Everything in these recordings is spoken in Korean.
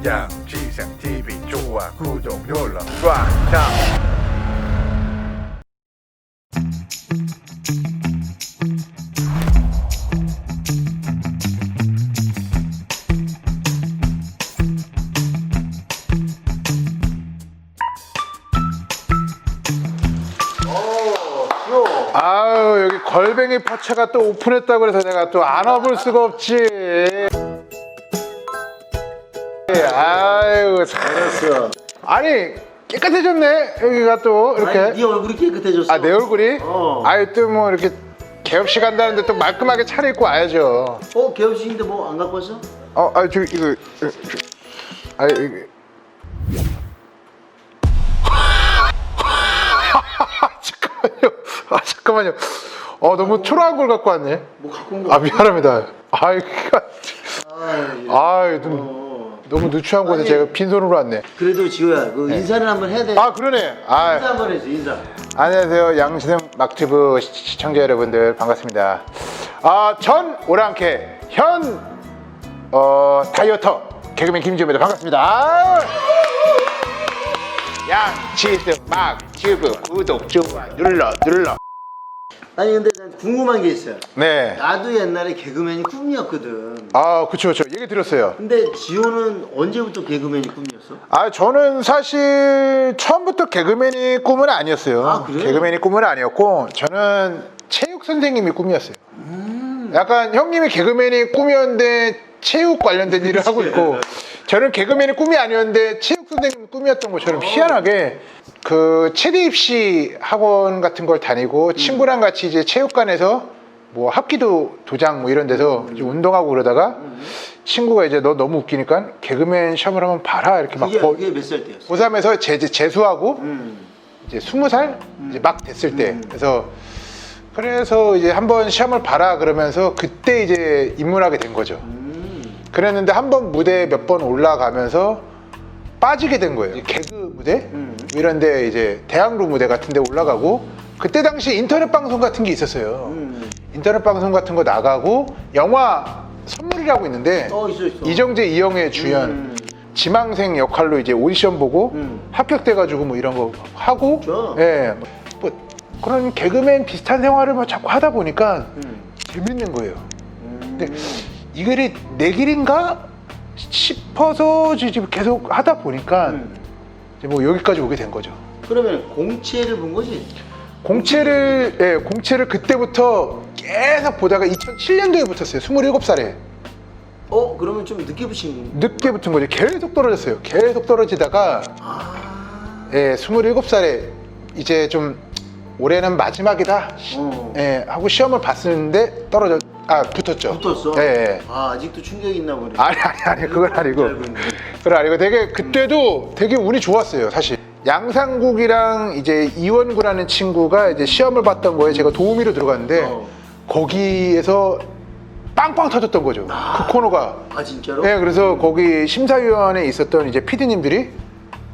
양지생 TV 좋아 구독 눌러 꽉 아유, 여기 걸뱅이 파채가 또 오픈했다고 해서 내가 또 안 와볼 수가 없지. 아유, 알았어. 아니 깨끗해졌네. 여기가 또 이렇게. 아니, 네 얼굴이 깨끗해졌어. 아, 내 얼굴이? 어. 아유, 또 뭐 이렇게 개업식 간다는데 또 말끔하게 차려입고 와야죠. 개업식인데 뭐 안 갖고 왔어? 저 이거, 이거. 잠깐만요. 너무 초라한 걸 갖고 왔네. 뭐 갖고 온 거? 미안합니다. 아이, 너무 누추한 곳에 아니, 제가 빈손으로 왔네. 그래도 지호야, 그 인사를 한번 해야 돼. 그러네. 인사 한번 해줘, 인사. 안녕하세요. 양신영 막튜브 시청자 여러분들 반갑습니다. 전 오랑캐 현 다이어터 개그맨 김지호입니다. 반갑습니다. 양신영 막튜브 구독 좋아요 눌러. 아니 근데 난 궁금한 게 있어요. 네. 나도 옛날에 개그맨이 꿈이었거든. 그쵸. 얘기 들었어요. 근데 지호는 언제부터 개그맨이 꿈이었어? 저는 사실 처음부터 개그맨이 꿈은 아니었어요. 그래? 개그맨이 꿈은 아니었고 저는 체육 선생님이 꿈이었어요. 약간 형님이 개그맨이 꿈이었는데 체육 관련된 일을 하고 있고 저는 개그맨이 꿈이 아니었는데 체육 선생님이 꿈이었던 것처럼 희한하게 그 체대 입시 학원 같은 걸 다니고 친구랑 같이 이제 체육관에서 뭐 합기도 도장 뭐 이런 데서 이제 운동하고 그러다가 친구가 이제 너 너무 웃기니까 개그맨 시험을 한번 봐라 이렇게 막 그게 몇 살 때였어? 고3에서 재수하고 이제 20살 이제 막 됐을 때 그래서 이제 한번 시험을 봐라 그러면서 그때 이제 입문하게 된 거죠. 그랬는데 한번 무대 몇 번 올라가면서 빠지게 된 거예요. 이제 개그 무대 이런데 이제 대학로 무대 같은데 올라가고 그때 당시 인터넷 방송 같은 게 있었어요. 인터넷 방송 같은 거 나가고 영화 선물이라고 있는데 있어. 이정재 이영애 주연 지망생 역할로 이제 오디션 보고 합격돼가지고 뭐 이런 거 하고 뭐 그런 개그맨 비슷한 생활을 뭐 자꾸 하다 보니까 재밌는 거예요. 근데 이 길이 내 길인가 싶어서 지금 계속 하다 보니까 이제 뭐 여기까지 오게 된 거죠. 그러면 공채를 본 거지? 공채를 그때부터 계속 보다가 2007년도에 붙었어요. 27살에. 그러면 좀 늦게 붙인 늦게 붙은 거죠. 계속 떨어졌어요. 계속 떨어지다가 27살에 이제 좀 올해는 마지막이다 하고 시험을 봤었는데 붙었죠. 붙었어? 예. 아직도 충격이 있나 보네. 아니 그건 아니고 그건 아니고 되게 그때도 되게 운이 좋았어요. 사실 양상국이랑 이제 이원구라는 친구가 이제 시험을 봤던 거에 제가 도우미로 들어갔는데 거기에서 빵빵 터졌던 거죠. 그 코너가. 진짜로? 네, 그래서 거기 심사위원회에 있었던 이제 PD님들이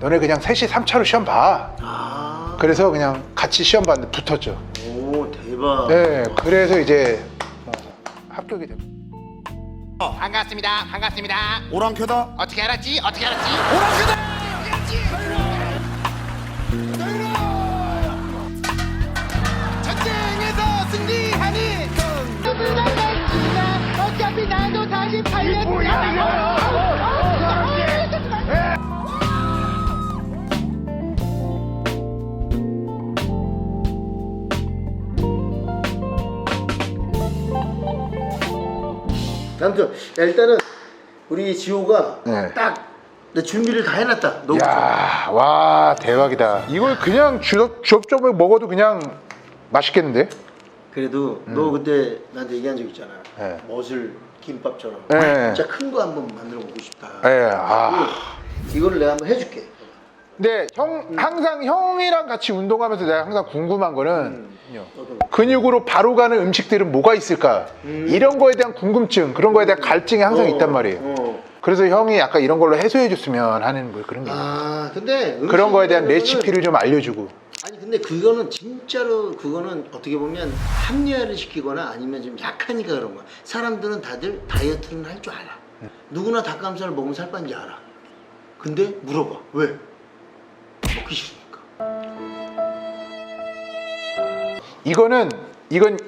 너네 그냥 3시 3차로 시험 봐. 그래서 그냥 같이 시험 봤는데 붙었죠. 오, 대박. 네, 그래서 이제 합격이 됩니다. 반갑습니다. 오랑캐다. 어떻게 알았지? 오랑캐다. 전쟁에서 승리하니 누구나 냈지만 어차피 나도 다시 팔렸다. 아무튼 일단은 우리 지호가 네. 딱 준비를 다 해놨다. 너무 야, 와 대박이다. 이걸 그냥 주업점을 먹어도 그냥 맛있겠는데? 그래도 너 그때 나한테 얘기한 적 있잖아. 네. 머슬 김밥처럼 네. 진짜 큰 거 한번 만들어 보고 싶다. 이거를 내가 한번 해줄게. 근데 항상 형이랑 같이 운동하면서 내가 항상 궁금한 거는 어떤 거? 근육으로 바로 가는 음식들은 뭐가 있을까? 이런 거에 대한 궁금증, 그런 거에 대한 갈증이 항상 있단 말이에요. 그래서 형이 약간 이런 걸로 해소해 줬으면 하는 뭐 그런 게 있어요. 근데 그런 거에 대한 음식이라는 레시피를 좀 알려주고. 아니 근데 그거는 진짜로 그거는 어떻게 보면 합리화를 시키거나 아니면 좀 약하니까 그런 거야. 사람들은 다들 다이어트는 할 줄 알아. 누구나 닭가슴살 먹으면 살 빠는지 알아. 근데 물어봐. 왜? 먹기 싫으니까.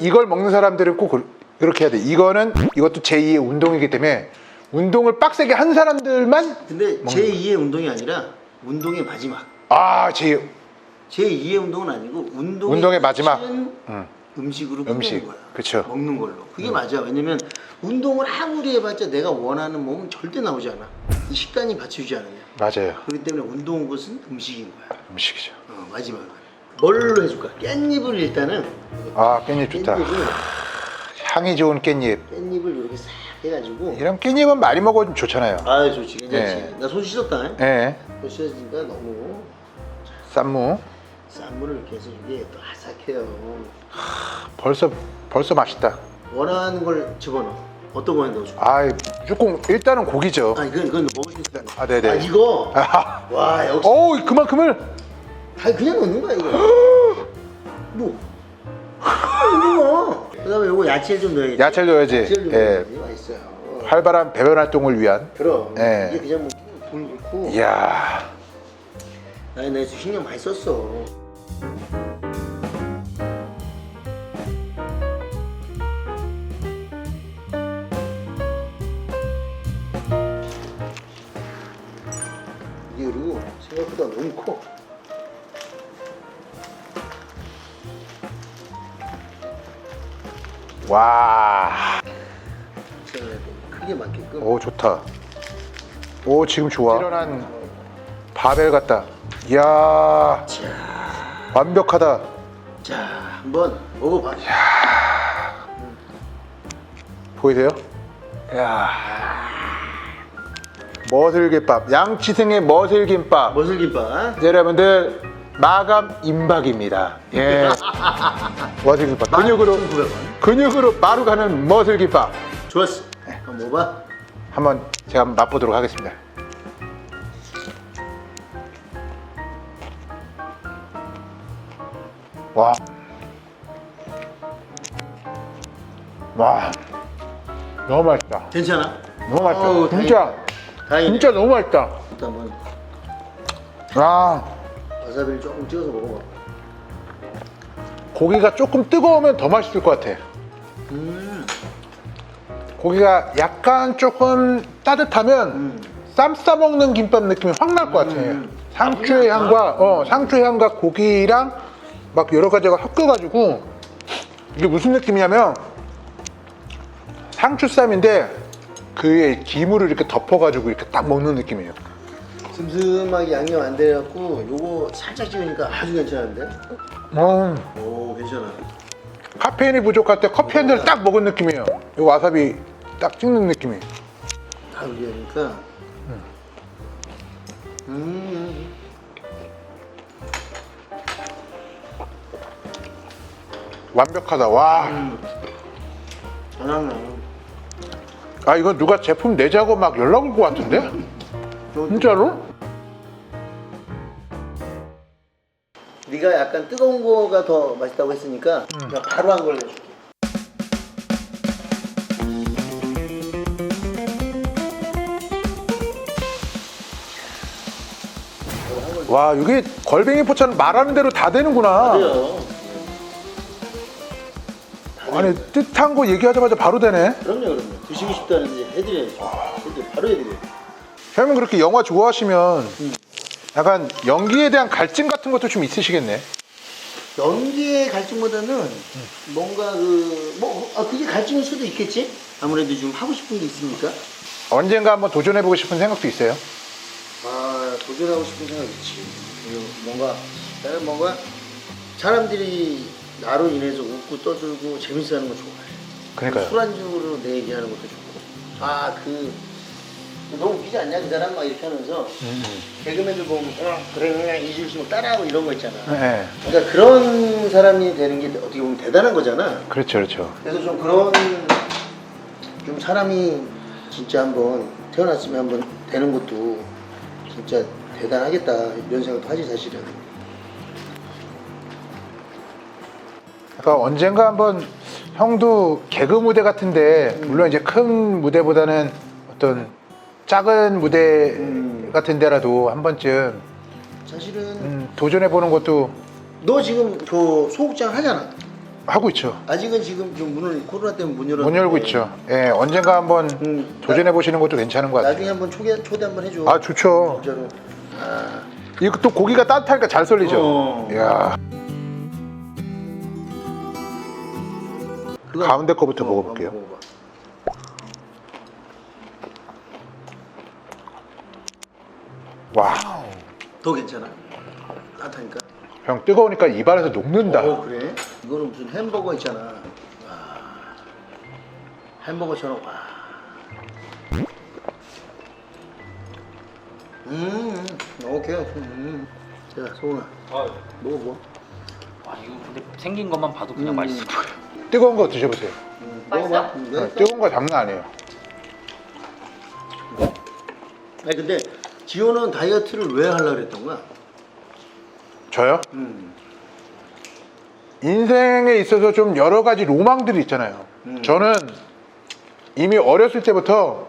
이걸 먹는 사람들은 꼭 그렇게 해야 돼. 이것도 제2의 운동이기 때문에 운동을 빡세게 한 사람들만 근데 제2의 운동이 아니라 운동의 마지막. 제2의 운동은 아니고 운동의 마지막. 음식으로 끝내는 거야. 그쵸. 먹는 걸로. 그게 맞아. 왜냐면 운동을 아무리 해봤자 내가 원하는 몸은 절대 나오지 않아. 이 식단이 받쳐주지 않으면. 맞아요. 그렇기 때문에 운동은 것은 음식인 거야. 음식이죠. 마지막은. 뭘로 해줄까? 깻잎을 일단은. 깻잎 좋다. 향이 좋은 깻잎. 깻잎을 이렇게 싹 해가지고. 이런 깻잎은 많이 먹어도 좋잖아요. 아 좋지. 괜찮지. 네. 나 손 씻었다. 네. 손 씻었으니까 너무. 쌈무. 쌈무를 이렇게 해서 이게 또 아삭해요. 벌써 맛있다. 원하는 걸 집어넣어. 어떤 거 넣어줄까? 무조건 일단은 고기죠. 이건 먹을 수 있어. 네네. 이거. 와 역시. 그만큼을. 그냥 넣는 거야 이거. 뭐? 이거. 그다음에 요거 야채를 좀 넣어야지. 야채를 넣어야지. 야채를 좀 예. 넣어야지. 맛있어요. 활발한 배변 활동을 위한. 그럼. 예. 이게 그냥 물 넣고. 이야. 내가 신경 많이 썼어. 이게 그리고 생각보다 너무 커. 와. 크게 맞게끔. 오 좋다. 오 지금 좋아. 일어난 바벨 같다. 이야. 완벽하다. 자, 한번 먹어봐. 보이세요? 이야. 머슬김밥. 양치승의 머슬김밥. 머슬김밥. 이제 여러분들 마감 임박입니다. 예. 머슬김밥. 근육으로 바로 가는 머슬김밥. 좋았어. 한번 먹어봐. 한번 제가 맛보도록 하겠습니다. 와. 너무 맛있다. 괜찮아? 너무 맛있다. 어우, 진짜. 다행이네. 진짜 너무 맛있다. 일단 한번 아. 와사비를 조금 찍어서 먹어봐. 고기가 조금 뜨거우면 더 맛있을 것 같아. 고기가 약간 조금 따뜻하면 쌈 싸먹는 김밥 느낌이 확 날 것 같아. 상추의 향과 고기랑 막 여러 가지가 섞여가지고 이게 무슨 느낌이냐면 상추쌈인데 그 위에 기물을 이렇게 덮어가지고 이렇게 딱 먹는 느낌이에요. 슴슴하게 양념 안 돼갖고 요거 살짝 찍으니까 아주 괜찮은데? 오 괜찮아. 카페인이 부족할 때 커피 한 잔 딱 먹은 느낌이에요. 이 와사비 딱 찍는 느낌이. 다 올리니까 완벽하다. 와. 이건 누가 제품 내자고 막 연락 올 것 같은데? 진짜로? 네가 약간 뜨거운 거가 더 맛있다고 했으니까 내가 바로 한 걸 내줄게. 와, 이게 걸뱅이 포차는 말하는 대로 다 되는구나. 그래요. 아니, 뜻한 거 얘기하자마자 바로 되네. 그럼요. 드시고 싶다는데 해드려야죠. 바로 해드려요. 형님 그렇게 영화 좋아하시면 약간 연기에 대한 갈증 같은 것도 좀 있으시겠네. 연기의 갈증보다는 뭔가 그게 갈증일 수도 있겠지? 아무래도 좀 하고 싶은 게 있으니까. 언젠가 한번 도전해보고 싶은 생각도 있어요? 도전하고 싶은 생각이 있지. 나는 뭔가 사람들이 나로 인해서 웃고 떠들고 재밌어하는 거 좋아해. 그러니까요. 술안주로 내 얘기하는 것도 좋고. 너무 웃기지 않냐 그 사람 막 이렇게 하면서 개그맨들 보면 그래 이질수 따라하고 이런 거 있잖아. 네. 그러니까 그런 사람이 되는 게 어떻게 보면 대단한 거잖아. 그렇죠, 그렇죠. 그래서 좀 그런 좀 사람이 진짜 한번 태어났으면 한번 되는 것도 진짜 대단하겠다 이런 생각도 하지 사실은. 그러니까 언젠가 한번 형도 개그 무대 같은데 물론 이제 큰 무대보다는 어떤 작은 무대 같은 데라도 한 번쯤 사실은 도전해 보는 것도 너 지금 저 소극장 하잖아. 하고 있죠. 아직은 지금 좀 문을 코로나 때문에 문 열었는데 문 열고 있죠. 예, 언젠가 한번 도전해 보시는 것도 괜찮은 것 나중에 같아요. 한번 초대 한번 해줘. 아, 좋죠. 진짜로. 아, 이거 또 고기가 따뜻하니까 잘 썰리죠. 어. 이야. 그거 가운데 거부터 먹어볼게요. 먹어봐. 와, 더 괜찮아. 따뜻하니까. 형 뜨거우니까 입안에서 녹는다. 그래? 이거는 무슨 햄버거 있잖아. 와. 햄버거처럼 와. 오케이. 자, 소은아. 먹어봐. 와 이거 근데 생긴 것만 봐도 그냥 맛있어. 뜨거운 거 드셔보세요. 먹어봐. 네, 뜨거운 거 장난 아니에요. 아니 근데 지호는 다이어트를 왜 하려고 그랬던 거야? 저요? 인생에 있어서 좀 여러 가지 로망들이 있잖아요. 저는 이미 어렸을 때부터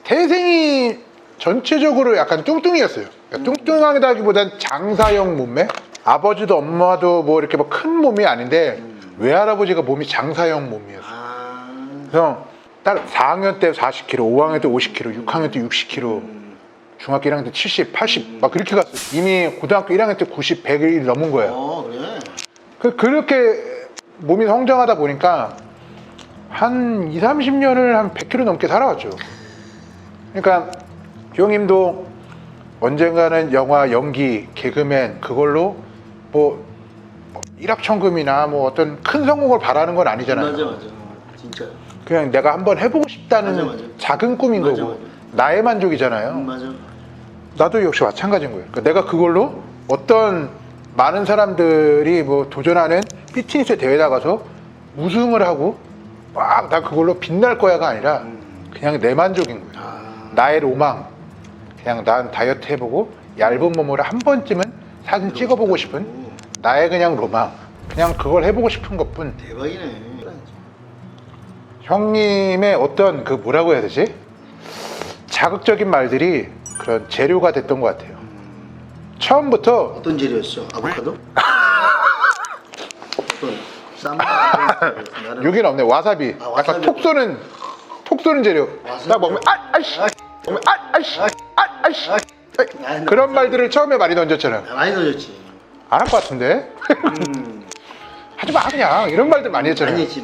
태생이 전체적으로 약간 뚱뚱이었어요. 그러니까 뚱뚱하다기보단 장사형 몸매? 아버지도 엄마도 뭐 이렇게 뭐 큰 몸이 아닌데 외할아버지가 몸이 장사형 몸이었어요. 아, 그래서 딱 4학년 때 40kg, 5학년 때 50kg, 6학년 때 60kg, 중학교 1학년 때 70, 80 막 그렇게 갔어요. 이미 고등학교 1학년 때 90, 100일 넘은 거예요. 그래? 그렇게 몸이 성장하다 보니까 한 2, 30년을 한 100kg 넘게 살아왔죠. 그러니까 형님도 언젠가는 영화, 연기, 개그맨 그걸로 뭐 일확천금이나 뭐 어떤 큰 성공을 바라는 건 아니잖아요. 맞아. 진짜. 그냥 내가 한번 해보고 싶다는 맞아. 작은 꿈인 맞아, 거고 맞아. 나의 만족이잖아요. 맞아. 나도 역시 마찬가지인 거예요. 그러니까 내가 그걸로 어떤 많은 사람들이 뭐 도전하는 피트니스 대회 나가서 우승을 하고 막 나 그걸로 빛날 거야가 아니라 그냥 내 만족인 거예요. 나의 로망. 그냥 난 다이어트 해보고 얇은 몸으로 한 번쯤은 사진 찍어보고 싶은 나의 그냥 로망. 그냥 그걸 해보고 싶은 것뿐. 대박이네. 형님의 어떤 그 뭐라고 해야 되지? 자극적인 말들이 그런 재료가 됐던 것 같아요. 처음부터 어떤 재료였어? 아보카도? 어떤 쌈바? 여기는 없네. 와사비. 아, 약간 와사비. 톡 쏘는 재료. 와사비. 딱 먹으면 아이씨, 먹으면 아이씨, 아이씨. 아이, 그런 말들을 처음에 많이 던졌잖아요. 많이 넣어줬지. 안 할 것 같은데? 하지 마 그냥 이런 말들 많이 했잖아요. 많이 했지,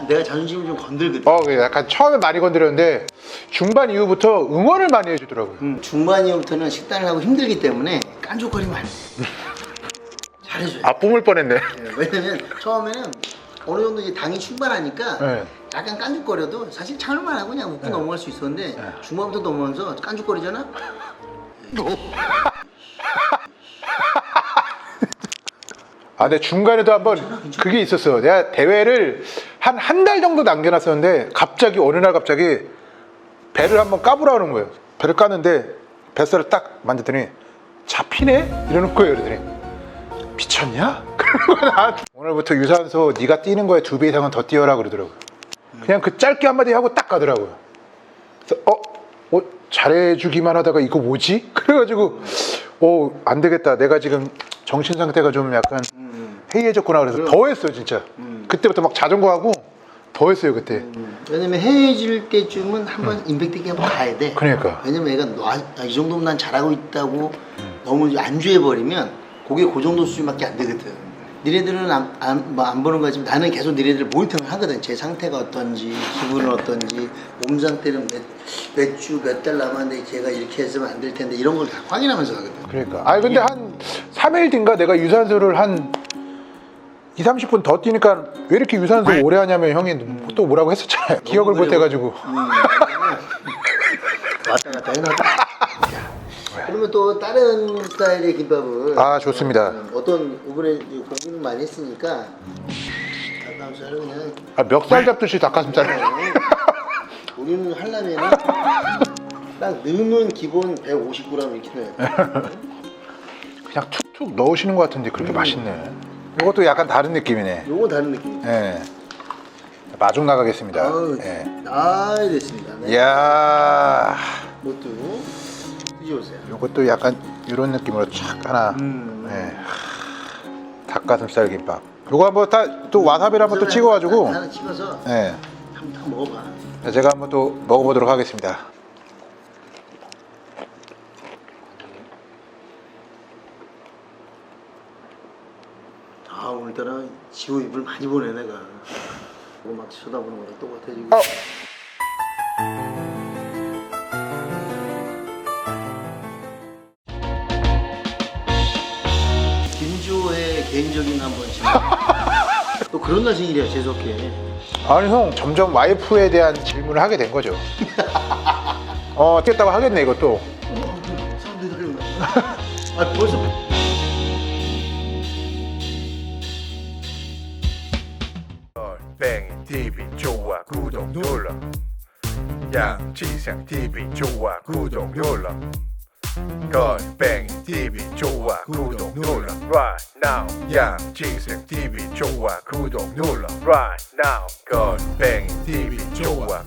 내가 자존심을 좀 건들거든. 그래. 약간 처음에 많이 건드렸는데 중반 이후부터 응원을 많이 해주더라고요. 중반 이후부터는 식단을 하고 힘들기 때문에 깐족거리면 안 돼. 잘해줘요. 아 뿜을 뻔했네. 왜냐면 처음에는 어느 정도 이제 당이 충만하니까 네. 약간 깐죽거려도 사실 참을만 하고 그냥 먹고 넘어갈 수 있었는데 중반부터 넘어가면서 깐죽거리잖아? 아, 근데 중간에도 한번 그게 있었어. 내가 대회를 한 달 정도 남겨놨었는데 갑자기 어느 날 갑자기 배를 한번 까보라는 거예요. 배를 까는데 뱃살을 딱 만졌더니 잡히네? 이러는 거예요. 그러더니 미쳤냐? 그러는 거야 나한테. 오늘부터 유산소 네가 뛰는 거에 2배 이상은 더 뛰어라 그러더라고요. 그냥 그 짧게 한마디 하고 딱 가더라고요. 그래서 잘해주기만 하다가 이거 뭐지? 그래가지고 안 되겠다. 내가 지금 정신 상태가 좀 약간 해이해졌구나. 그래서 더 했어요 진짜. 그때부터 막 자전거 하고 더 했어요 그때. 왜냐면 해해질 때쯤은 한번 임팩트있게 한번 가야 돼. 그러니까. 왜냐면 애가 이 정도면 난 잘하고 있다고 너무 안주해버리면 그게 그 정도 수준밖에 안 되거든. 니네들은 안 보는 거지만 나는 계속 니네들 모니터를 하거든. 제 상태가 어떤지, 기분은 어떤지, 몸 상태는 몇 주, 몇 달 남았는데 제가 이렇게 했으면 안 될 텐데 이런 걸 다 확인하면서 하거든. 그러니까. 아니 근데 한 3일 뒤인가 내가 유산소를 한 2, 30분 더 뛰니까 왜 이렇게 유산소 오래 하냐면 형이 또 뭐라고 했었잖아요. 기억을 못 해가지고. 왔다 갔다 해놨다. 그러면 또 다른 스타일의 김밥을 좋습니다. 어떤 이번에 고민을 많이 했으니까 닭가슴살을 그냥 멱살 잡듯이 닭가슴살. 우리는 하려면은 딱 넣으면 기본 150g 이렇게 넣어야 돼. 그냥 툭툭 넣으시는 것 같은데 그렇게 맛있네. 이것도 약간 다른 느낌이네. 요거 다른 느낌이죠. 예. 마중 나가겠습니다. 아유, 예. 됐습니다. 네. 이야. 이것도 드셔보세요. 요것도 약간 이런 느낌으로 촥 하나. 네. 닭가슴살 김밥. 요거 한번 또 와사비를 한번 또 찍어가지고. 하나 찍어서 네. 한번 딱 먹어봐. 제가 한번 또 먹어보도록 하겠습니다. 아 오늘따라 지호 입을 많이 보네 내가. 이거 막 쳐다보는 거랑 똑같아 지금. 김지호의 개인적인 한번 질문. 또 그런 날 생일이야 재수없게. 아니 형 점점 와이프에 대한 질문을 하게 된 거죠. 뛰었다고 하겠네 이것도. 사람들이 그런 거야. 아 벌써. 골뱅이 TV 좋아 구독 눌러 양지생 TV 좋아 구독 눌러 골뱅이 TV 좋아 구독 눌러 Right now 양지생 TV 좋아 구독 눌러 Right now 골뱅이 TV 좋아